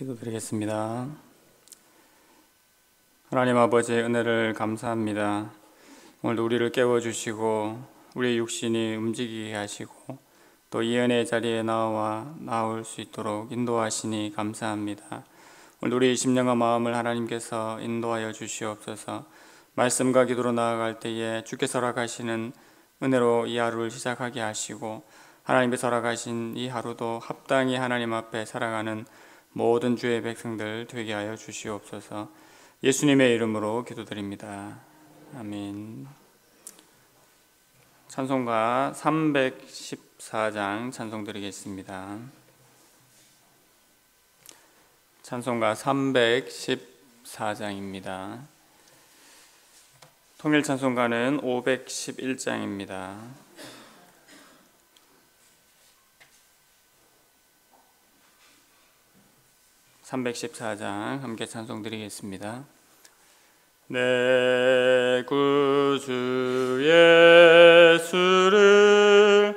기도드리겠습니다. 하나님 아버지의 은혜를 감사합니다. 오늘도 우리를 깨워주시고 우리의 육신이 움직이게 하시고 또 이 은혜의 자리에 나올 수 있도록 인도하시니 감사합니다. 오늘 우리의 심령과 마음을 하나님께서 인도하여 주시옵소서. 말씀과 기도로 나아갈 때에 주께서 허락하시는 은혜로 이 하루를 시작하게 하시고 하나님께서 허락하신 이 하루도 합당히 하나님 앞에 살아가는 모든 주의 백성들 되게 하여 주시옵소서. 예수님의 이름으로 기도드립니다. 아멘. 찬송가 314장 찬송 드리겠습니다. 찬송가 314장입니다. 통일 찬송가는 511장입니다. 314장 함께 찬송 드리겠습니다. 내 구주 예수를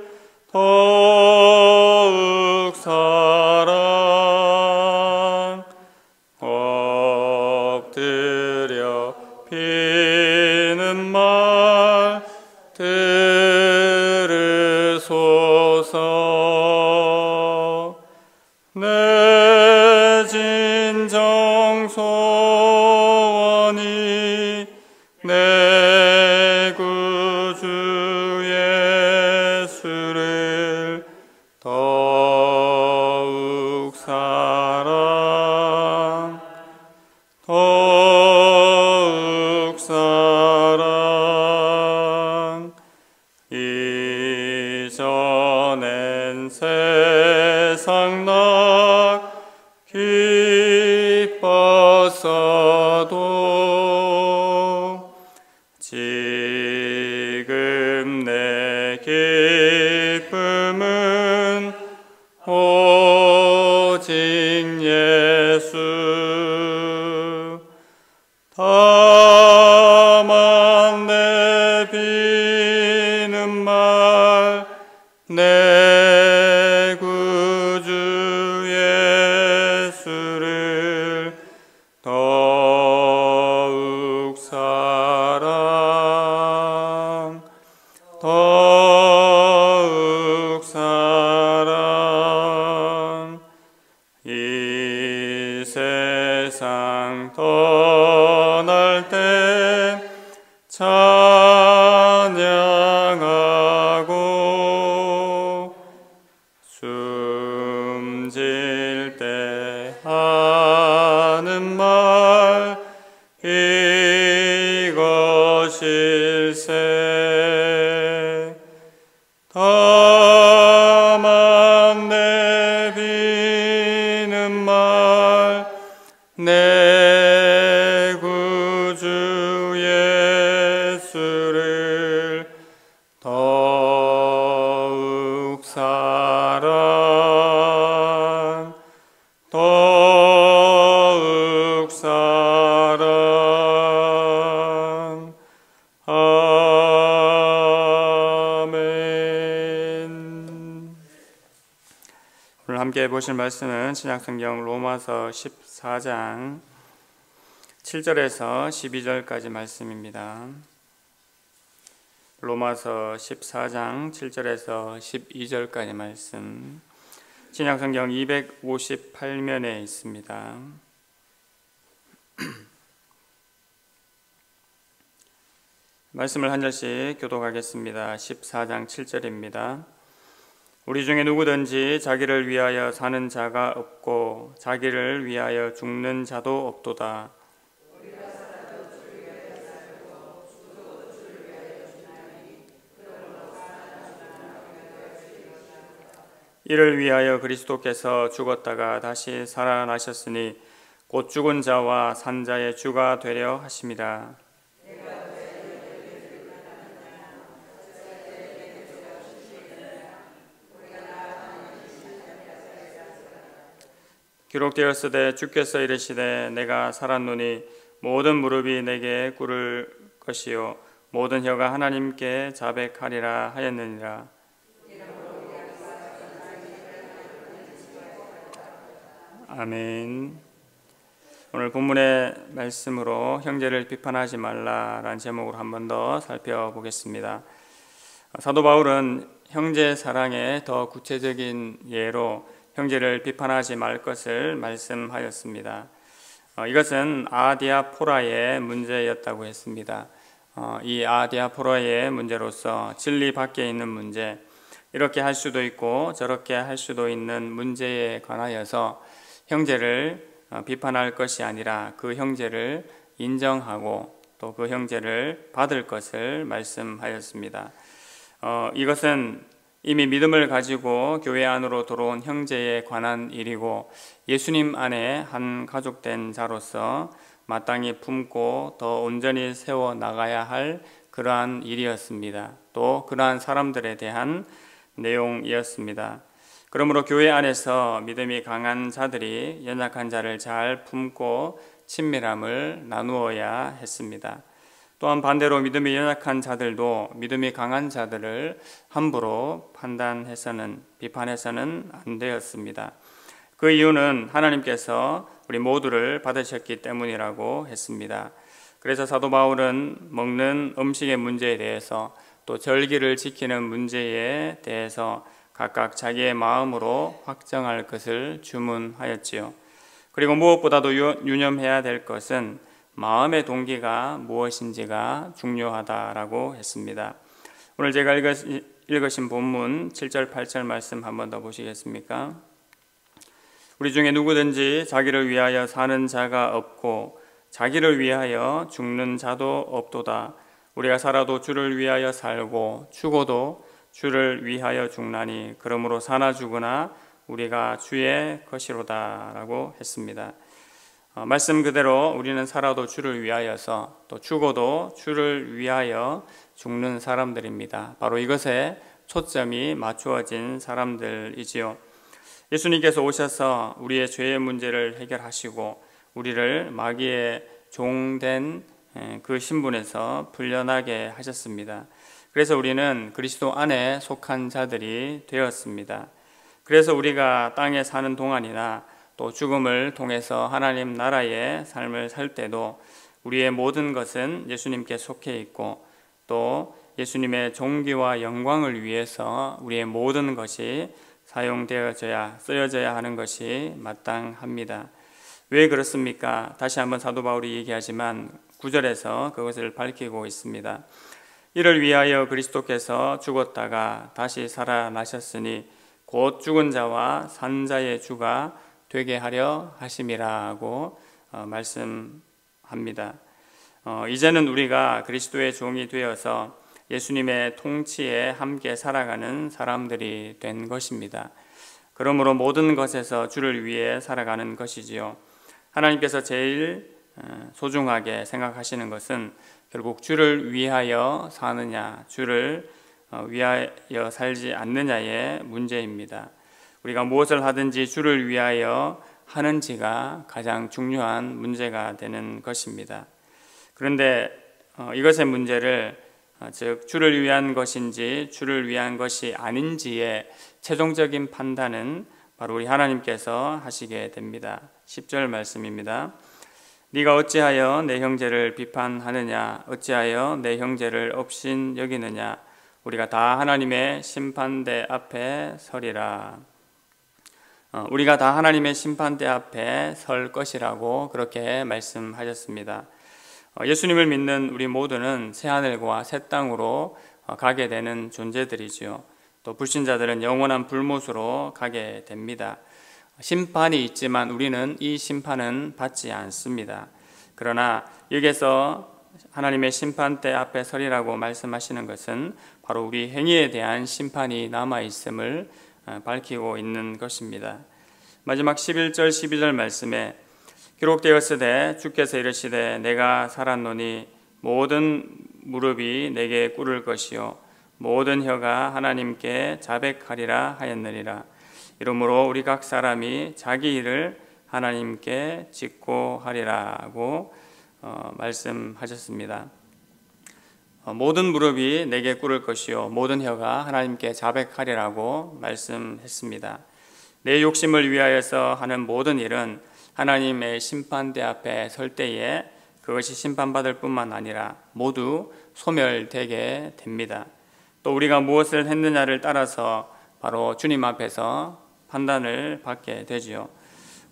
더욱 사랑 엎드려 비는 말 들으소서. 내 진정 소원이 내 구주 예수를 더욱 사랑 이전엔 세상 나 기뻤어도 지금 내 기쁨은 오직 예수. 다만 내 비는 말 내 구주 예수를 더욱 사랑 이 세상 떠날 때 찬양하고 숨질 때 하는 말 이것일세. 다만 내 비는 말 내 구주 예수를 더욱 사랑 아멘. 오늘 함께 보실 말씀은 신약성경 로마서 14장 7절에서 12절까지 말씀입니다. 로마서 14장 7절에서 12절까지 말씀, 신약성경 258면에 있습니다. 말씀을 한 절씩 교독하겠습니다. 14장 7절입니다. 우리 중에 누구든지 자기를 위하여 사는 자가 없고 자기를 위하여 죽는 자도 없도다. 이를 위하여 그리스도께서 죽었다가 다시 살아나셨으니 곧 죽은 자와 산 자의 주가 되려 하심이라. 기록되었으되 주께서 이르시되 내가 살았노니 모든 무릎이 내게 꿇을 것이요 모든 혀가 하나님께 자백하리라 하였느니라. 아멘. 오늘 본문의 말씀으로 형제를 비판하지 말라라는 제목으로 한 번 더 살펴보겠습니다. 사도 바울은 형제 사랑의 더 구체적인 예로 형제를 비판하지 말 것을 말씀하였습니다. 이것은 아디아포라의 문제였다고 했습니다. 이 아디아포라의 문제로서 진리 밖에 있는 문제, 이렇게 할 수도 있고 저렇게 할 수도 있는 문제에 관하여서 형제를 비판할 것이 아니라 그 형제를 인정하고 또 그 형제를 받을 것을 말씀하였습니다. 이것은 이미 믿음을 가지고 교회 안으로 들어온 형제에 관한 일이고 예수님 안에 한 가족된 자로서 마땅히 품고 더 온전히 세워 나가야 할 그러한 일이었습니다. 또 그러한 사람들에 대한 내용이었습니다. 그러므로 교회 안에서 믿음이 강한 자들이 연약한 자를 잘 품고 친밀함을 나누어야 했습니다. 또한 반대로 믿음이 연약한 자들도 믿음이 강한 자들을 함부로 판단해서는 비판해서는 안 되었습니다. 그 이유는 하나님께서 우리 모두를 받으셨기 때문이라고 했습니다. 그래서 사도 바울은 먹는 음식의 문제에 대해서 또 절기를 지키는 문제에 대해서 각각 자기의 마음으로 확정할 것을 주문하였지요. 그리고 무엇보다도 유념해야 될 것은 마음의 동기가 무엇인지가 중요하다라고 했습니다. 오늘 제가 읽으신 본문 7절 8절 말씀 한 번 더 보시겠습니까? 우리 중에 누구든지 자기를 위하여 사는 자가 없고 자기를 위하여 죽는 자도 없도다. 우리가 살아도 주를 위하여 살고 죽어도 주를 위하여 죽나니 그러므로 사나 죽으나 우리가 주의 것이로다 라고 했습니다. 말씀 그대로 우리는 살아도 주를 위하여서 또 죽어도 주를 위하여 죽는 사람들입니다. 바로 이것에 초점이 맞추어진 사람들이지요. 예수님께서 오셔서 우리의 죄의 문제를 해결하시고 우리를 마귀의 종된 그 신분에서 풀려나게 하셨습니다. 그래서 우리는 그리스도 안에 속한 자들이 되었습니다. 그래서 우리가 땅에 사는 동안이나 또 죽음을 통해서 하나님 나라의 삶을 살 때도 우리의 모든 것은 예수님께 속해 있고 또 예수님의 존귀와 영광을 위해서 우리의 모든 것이 쓰여져야 하는 것이 마땅합니다. 왜 그렇습니까? 다시 한번 사도 바울이 얘기하지만 9절에서 그것을 밝히고 있습니다. 이를 위하여 그리스도께서 죽었다가 다시 살아나셨으니 곧 죽은 자와 산 자의 주가 되게 하려 하심이라고 말씀합니다. 이제는 우리가 그리스도의 종이 되어서 예수님의 통치에 함께 살아가는 사람들이 된 것입니다. 그러므로 모든 것에서 주를 위해 살아가는 것이지요. 하나님께서 제일 소중하게 생각하시는 것은 결국 주를 위하여 사느냐, 주를 위하여 살지 않느냐의 문제입니다. 우리가 무엇을 하든지 주를 위하여 하는지가 가장 중요한 문제가 되는 것입니다. 그런데 이것의 문제를 즉 주를 위한 것인지 주를 위한 것이 아닌지의 최종적인 판단은 바로 우리 하나님께서 하시게 됩니다. 10절 말씀입니다. 네가 어찌하여 내 형제를 비판하느냐? 어찌하여 내 형제를 업신 여기느냐? 우리가 다 하나님의 심판대 앞에 서리라. 우리가 다 하나님의 심판대 앞에 설 것이라고 그렇게 말씀하셨습니다. 예수님을 믿는 우리 모두는 새하늘과 새 땅으로 가게 되는 존재들이지요. 또 불신자들은 영원한 불못으로 가게 됩니다. 심판이 있지만 우리는 이 심판은 받지 않습니다. 그러나 여기서 하나님의 심판대 앞에 서리라고 말씀하시는 것은 바로 우리 행위에 대한 심판이 남아있음을 밝히고 있는 것입니다. 마지막 11절 12절 말씀에 기록되었으되 주께서 이르시되 내가 살았노니 모든 무릎이 내게 꿇을 것이요 모든 혀가 하나님께 자백하리라 하였느니라. 이러므로 우리 각 사람이 자기 일을 하나님께 직고하리라고 말씀하셨습니다. 모든 무릎이 내게 꿇을 것이요 모든 혀가 하나님께 자백하리라고 말씀했습니다. 내 욕심을 위하여서 하는 모든 일은 하나님의 심판대 앞에 설 때에 그것이 심판받을 뿐만 아니라 모두 소멸되게 됩니다. 또 우리가 무엇을 했느냐를 따라서 바로 주님 앞에서 판단을 받게 되지요.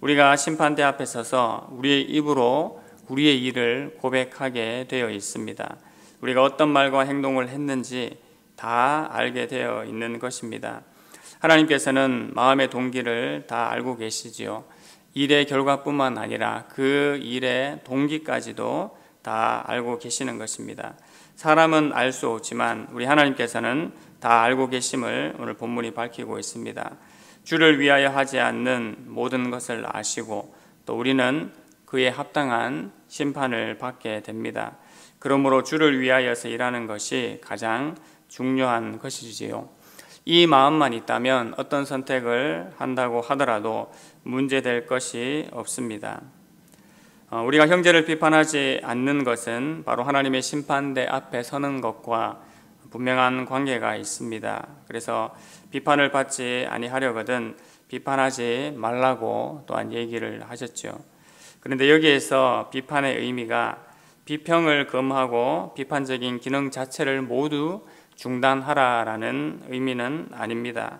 우리가 심판대 앞에 서서 우리의 입으로 우리의 일을 고백하게 되어 있습니다. 우리가 어떤 말과 행동을 했는지 다 알게 되어 있는 것입니다. 하나님께서는 마음의 동기를 다 알고 계시지요. 일의 결과뿐만 아니라 그 일의 동기까지도 다 알고 계시는 것입니다. 사람은 알 수 없지만 우리 하나님께서는 다 알고 계심을 오늘 본문이 밝히고 있습니다. 주를 위하여 하지 않는 모든 것을 아시고 또 우리는 그에 합당한 심판을 받게 됩니다. 그러므로 주를 위하여서 일하는 것이 가장 중요한 것이지요. 이 마음만 있다면 어떤 선택을 한다고 하더라도 문제될 것이 없습니다. 우리가 형제를 비판하지 않는 것은 바로 하나님의 심판대 앞에 서는 것과 분명한 관계가 있습니다. 그래서 비판을 받지 아니하려거든 비판하지 말라고 또한 얘기를 하셨죠. 그런데 여기에서 비판의 의미가 비평을 금하고 비판적인 기능 자체를 모두 중단하라라는 의미는 아닙니다.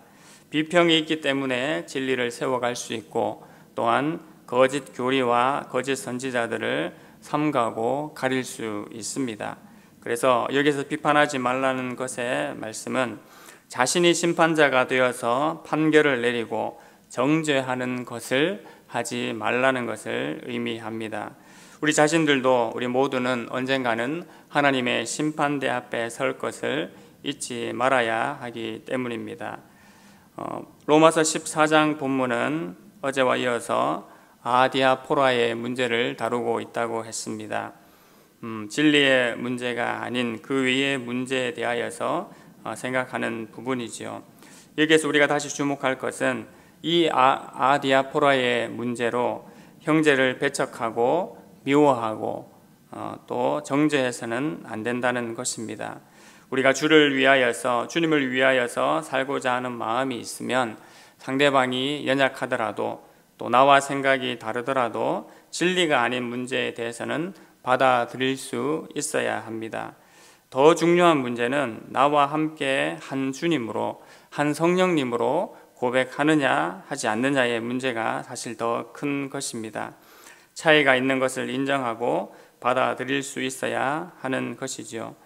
비평이 있기 때문에 진리를 세워갈 수 있고 또한 거짓 교리와 거짓 선지자들을 삼가고 가릴 수 있습니다. 그래서 여기서 비판하지 말라는 것의 말씀은 자신이 심판자가 되어서 판결을 내리고 정죄하는 것을 하지 말라는 것을 의미합니다. 우리 자신들도 우리 모두는 언젠가는 하나님의 심판대 앞에 설 것을 잊지 말아야 하기 때문입니다. 로마서 14장 본문은 어제와 이어서 아디아포라의 문제를 다루고 있다고 했습니다. 진리의 문제가 아닌 그 외의 문제에 대하여서 생각하는 부분이지요. 여기에서 우리가 다시 주목할 것은 이 아디아포라의 문제로 형제를 배척하고 미워하고 또 정죄해서는 안 된다는 것입니다. 우리가 주를 위하여서 주님을 위하여서 살고자 하는 마음이 있으면 상대방이 연약하더라도 또 나와 생각이 다르더라도 진리가 아닌 문제에 대해서는 받아들일 수 있어야 합니다. 더 중요한 문제는 나와 함께 한 주님으로 한 성령님으로 고백하느냐 하지 않느냐의 문제가 사실 더 큰 것입니다. 차이가 있는 것을 인정하고 받아들일 수 있어야 하는 것이지요.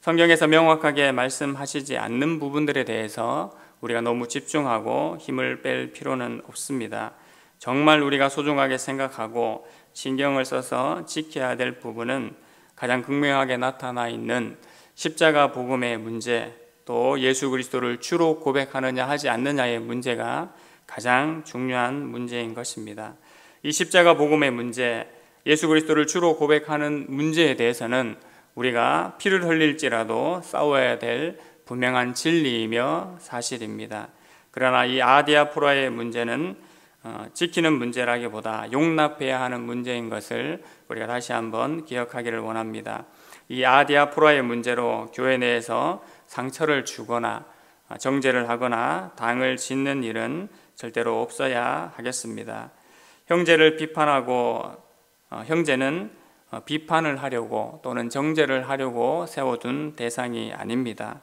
성경에서 명확하게 말씀하시지 않는 부분들에 대해서 우리가 너무 집중하고 힘을 뺄 필요는 없습니다. 정말 우리가 소중하게 생각하고 신경을 써서 지켜야 될 부분은 가장 극명하게 나타나 있는 십자가 복음의 문제, 또 예수 그리스도를 주로 고백하느냐 하지 않느냐의 문제가 가장 중요한 문제인 것입니다. 이 십자가 복음의 문제, 예수 그리스도를 주로 고백하는 문제에 대해서는 우리가 피를 흘릴지라도 싸워야 될 분명한 진리이며 사실입니다. 그러나 이 아디아포라의 문제는 지키는 문제라기보다 용납해야 하는 문제인 것을 우리가 다시 한번 기억하기를 원합니다. 이 아디아포라의 문제로 교회 내에서 상처를 주거나 정죄를 하거나 당을 짓는 일은 절대로 없어야 하겠습니다. 형제를 비판하고 형제는 비판을 하려고 또는 정죄를 하려고 세워둔 대상이 아닙니다.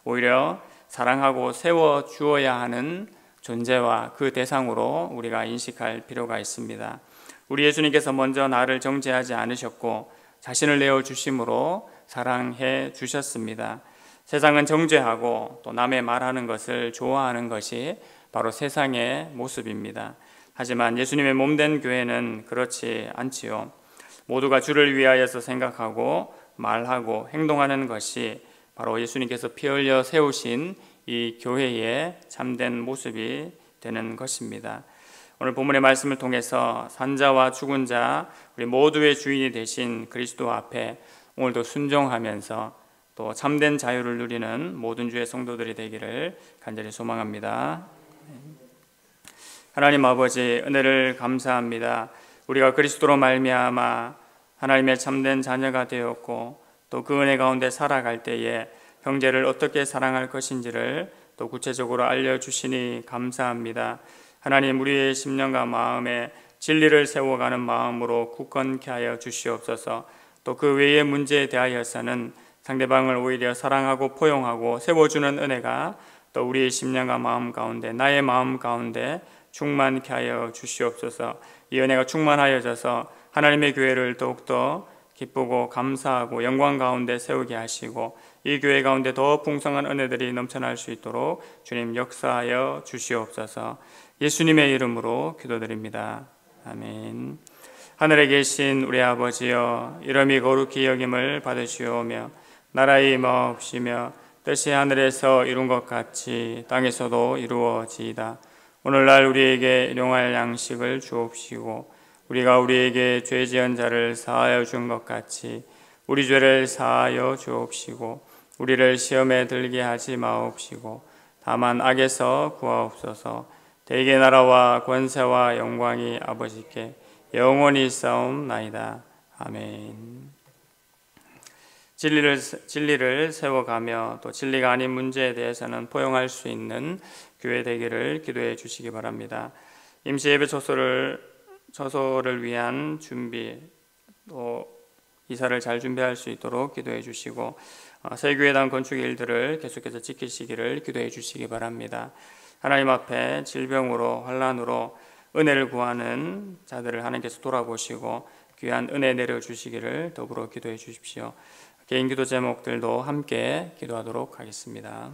오히려 사랑하고 세워주어야 하는 존재와 그 대상으로 우리가 인식할 필요가 있습니다. 우리 예수님께서 먼저 나를 정죄하지 않으셨고 자신을 내어주심으로 사랑해 주셨습니다. 세상은 정죄하고 또 남의 말하는 것을 좋아하는 것이 바로 세상의 모습입니다. 하지만 예수님의 몸된 교회는 그렇지 않지요. 모두가 주를 위하여서 생각하고 말하고 행동하는 것이 바로 예수님께서 피 흘려 세우신 이 교회의 참된 모습이 되는 것입니다. 오늘 본문의 말씀을 통해서 산자와 죽은 자 우리 모두의 주인이 되신 그리스도 앞에 오늘도 순종하면서 또 참된 자유를 누리는 모든 주의 성도들이 되기를 간절히 소망합니다. 하나님 아버지, 은혜를 감사합니다. 우리가 그리스도로 말미암아 하나님의 참된 자녀가 되었고 또 그 은혜 가운데 살아갈 때에 형제를 어떻게 사랑할 것인지를 또 구체적으로 알려주시니 감사합니다. 하나님, 우리의 심령과 마음에 진리를 세워가는 마음으로 굳건케 하여 주시옵소서. 또 그 외의 문제에 대하여서는 상대방을 오히려 사랑하고 포용하고 세워주는 은혜가 또 우리의 심령과 마음 가운데, 나의 마음 가운데 충만케 하여 주시옵소서. 이 은혜가 충만하여져서 하나님의 교회를 더욱더 기쁘고 감사하고 영광 가운데 세우게 하시고 이 교회 가운데 더 풍성한 은혜들이 넘쳐날 수 있도록 주님 역사하여 주시옵소서. 예수님의 이름으로 기도드립니다. 아멘. 하늘에 계신 우리 아버지여, 이름이 거룩히 여김을 받으시오며 나라의 임하옵시며 뜻이 하늘에서 이룬 것 같이 땅에서도 이루어지이다. 오늘날 우리에게 일용할 양식을 주옵시고 우리가 우리에게 죄 지은 자를 사하여 준 것 같이 우리 죄를 사하여 주옵시고 우리를 시험에 들게 하지 마옵시고 다만 악에서 구하옵소서. 대개 나라와 권세와 영광이 아버지께 영원히 있사옵나이다. 아멘. 진리를 세워가며 또 진리가 아닌 문제에 대해서는 포용할 수 있는 교회 되기를 기도해 주시기 바랍니다. 임시 예배 처소를 위한 준비, 또 이사를 잘 준비할 수 있도록 기도해 주시고 새 교회당 건축 일들을 계속해서 지키시기를 기도해 주시기 바랍니다. 하나님 앞에 질병으로 환난으로 은혜를 구하는 자들을 하나님께서 돌아보시고 귀한 은혜 내려주시기를 더불어 기도해 주십시오. 개인 기도 제목들도 함께 기도하도록 하겠습니다.